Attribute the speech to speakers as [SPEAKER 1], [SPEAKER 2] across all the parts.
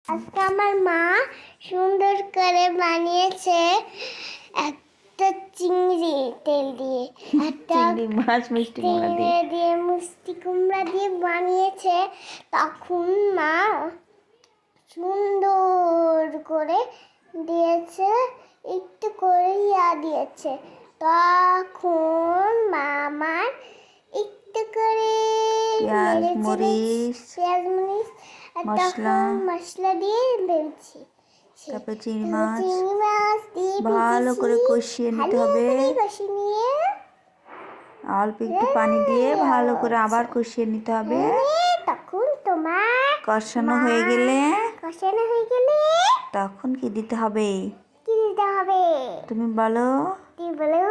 [SPEAKER 1] আজকে আমার মা সুন্দর করে বানিয়েছে একটা চিংড়ি তেল দিয়ে, একটা
[SPEAKER 2] চিংড়ি মাছ মিষ্টি কুমড়া দিয়ে।
[SPEAKER 1] দিয়ে মিষ্টি কুমড়া দিয়ে বানিয়েছে। তখন মা সুন্দর করে দিয়েছে, একটু করে দিয়েছে। তখন মামার একটু করে
[SPEAKER 2] পেঁয়াজ মরিচ মশলা
[SPEAKER 1] মশলা দিয়ে ভেবেছি।
[SPEAKER 2] তারপরে চিংড়ি মাছ
[SPEAKER 1] দিয়ে
[SPEAKER 2] ভালো করে কষিয়ে নিতে হবে।
[SPEAKER 1] কষিয়ে নিয়ে
[SPEAKER 2] অল্প একটু পানি দিয়ে ভালো করে আবার কষিয়ে নিতে হবে।
[SPEAKER 1] তখন তোমার
[SPEAKER 2] কষানো হয়ে গেলে তখন কি দিতে হবে?
[SPEAKER 1] কি দিতে হবে
[SPEAKER 2] তুমি বলো।
[SPEAKER 1] কি বলো?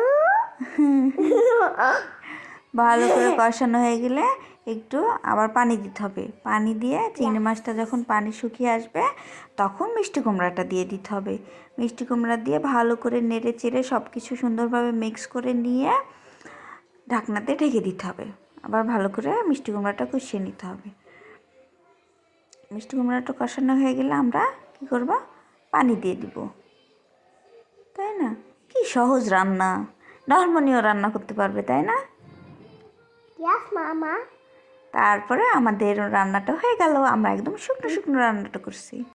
[SPEAKER 2] ভালো করে কষানো হয়ে গেলে একটু আবার পানি দিতে হবে। পানি দিয়ে চিংড়ি মাছটা যখন পানি শুকিয়ে আসবে তখন মিষ্টি কুমড়াটা দিয়ে দিতে হবে। মিষ্টি কুমড়া দিয়ে ভালো করে নেড়ে চেড়ে সব কিছু সুন্দরভাবে মিক্স করে নিয়ে ঢাকনাতে ঢেকে দিতে হবে। আবার ভালো করে মিষ্টি কুমড়াটা কষিয়ে নিতে হবে। মিষ্টি কুমড়াটা কষানো হয়ে গেলে আমরা কি করব? পানি দিয়ে দিব। তাই না? কি সহজ রান্না, নরমালিও রান্না করতে পারবে, তাই না?
[SPEAKER 1] ইয়াস মামা।
[SPEAKER 2] তারপরে আমাদের রান্নাটা হয়ে গেল। আমরা একদম শুকনো শুকনো রান্নাটা করছি।